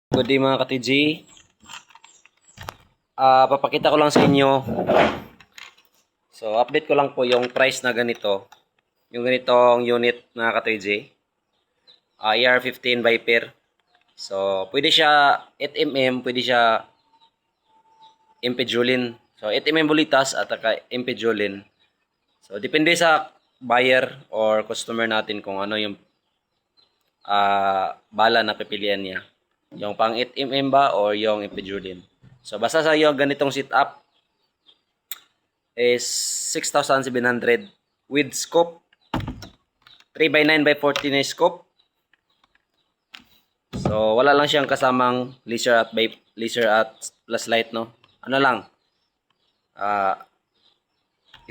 Good day mga ka-TG. Papakita ko lang sa inyo. So, update ko lang po yung price na ganito. Yung ganitong unit mga ka-TG. AR-15 Viper. So, pwede siya 8mm, pwede siya Impejulin. So, 8mm bulitas at Impejulin. So, depende sa buyer or customer natin kung ano yung bala na pipilian niya. Yung pang 8mm ba or yung Impejulin. So, basta sa yung ganitong setup is 6,700 with scope. 3x9x40 na scope. So, wala lang siyang kasamang laser at plus light, no? Ano lang?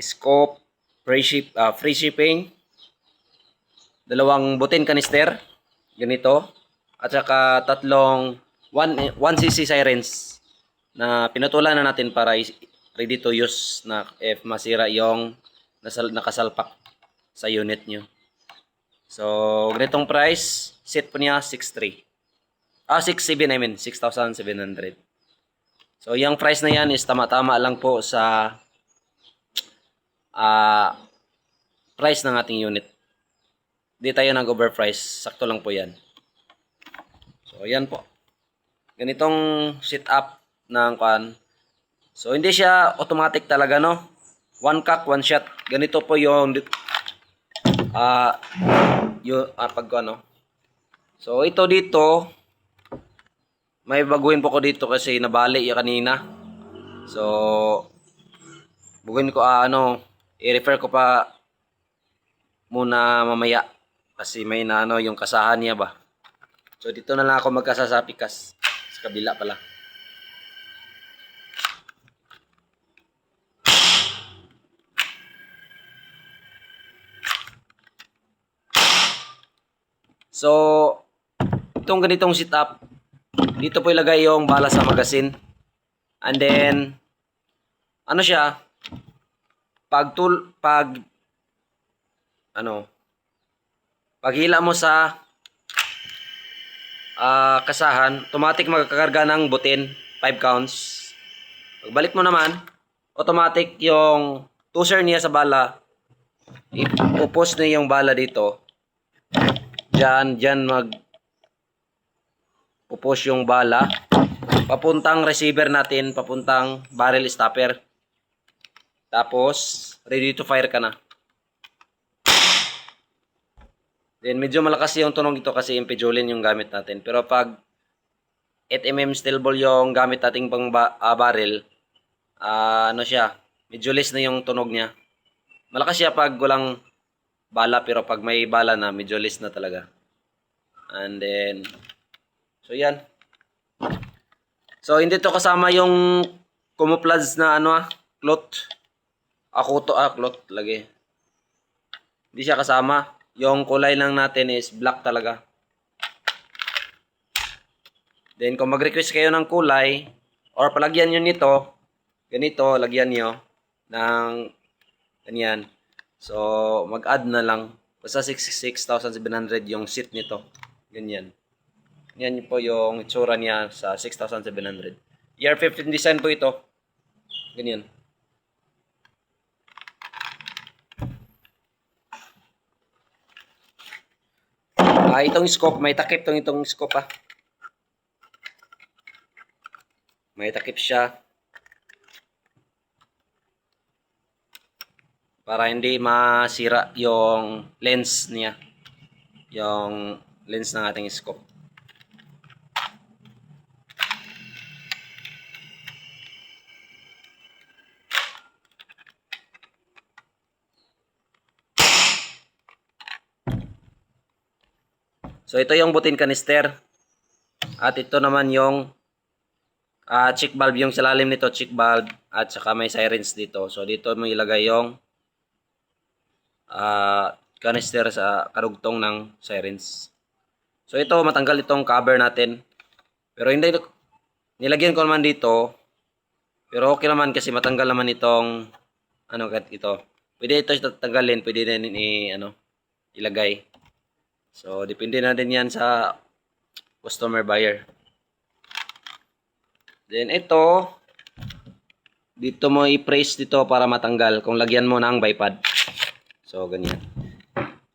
Scope, free shipping, dalawang butin canister, ganito, at saka tatlong 1cc sirens na pinutulan na natin para ready to use na if masira yung nakasalpak sa unit nyo. So, ganitong price, set po niya 6,700. 6,700. So, yung price na yan is tama-tama lang po sa price ng ating unit. Di tayo nag-overprice. Sakto lang po yan. So, yan po. Ganitong setup ng kan. So, hindi siya automatic talaga, no? One cock, one shot. Ganito po yung pag ano. So, ito dito, may baguhin po ko dito kasi nabali yung kanina. So, baguhin ko, i-refer ko pa muna mamaya. Kasi may na yung kasahan niya ba. So, dito na lang ako magkasasapikas. Sa kabila pala. So, itong ganitong setup, dito po ilagay yung bala sa magasin. And then, ano siya, paghila mo sa kasahan, automatic magkakarga ng butin, 5 counts. Pagbalik mo naman, automatic yung toser niya sa bala, ipupos na yung bala dito. Diyan pupos yung bala papuntang receiver natin, papuntang barrel stopper. Tapos ready to fire ka na. Then medyo malakas yung tunog ito kasi Impejulin yung gamit natin. Pero pag 8mm steel ball yung gamit nating pang barrel, ano siya, medyo less na yung tunog niya. Malakas siya pag walang bala, pero pag may bala na, medyo less na talaga. And then, so yan. So, hindi to kasama yung camouflage na cloth. Cloth lagi. Hindi siya kasama. Yung kulay lang natin is black talaga. Then, kung mag-request kayo ng kulay, or palagyan nyo nito, ganito, lagyan nyo ng ganyan. So, mag-add na lang. Basta 6,700 yung seat nito. Ganyan. Yan po yung itsura niya sa 6,700. ER15 design po ito. Ganyan. Itong scope, may takip itong scope . May takip siya. Para hindi masira yung lens niya. Yung lens ng ating scope. So, ito yung butin canister. At ito naman yung check valve. Yung sa lalim nito, check valve. At saka may sirens dito. So, dito mo ilagay yung canister sa karugtong ng sirens. So, ito, matanggal itong cover natin. Pero hindi, nilagyan ko naman dito. Pero okay naman kasi matanggal naman itong, ito. Pwede ito tanggalin, pwede din ilagay. So, depende na din yan sa customer buyer. Then ito, dito mo i-press dito para matanggal kung lagyan mo ng bipod. So, ganyan.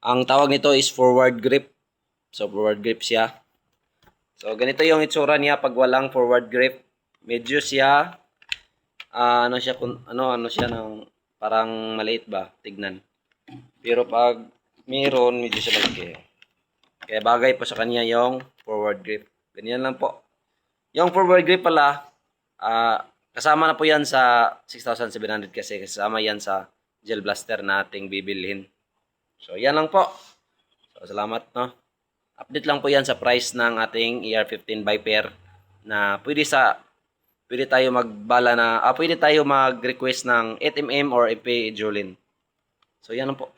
Ang tawag nito is forward grip. So, forward grip siya. So, ganito yung itsura niya pag walang forward grip. Medyo siya, ano siya ng parang maliit ba? Tignan. Pero pag meron, medyo siya malaki. Kaya bagay po sa kanya yung forward grip. Ganyan lang po. Yung forward grip pala, kasama na po yan sa 6,700 kasi kasama yan sa gel blaster na ating bibilhin. So, yan lang po. So, salamat, no? Update lang po yan sa price ng ating ER15 Viper na pwede tayo magbala na, pwede tayo mag-request ng 8mm or MP Jolin. So, yan lang po.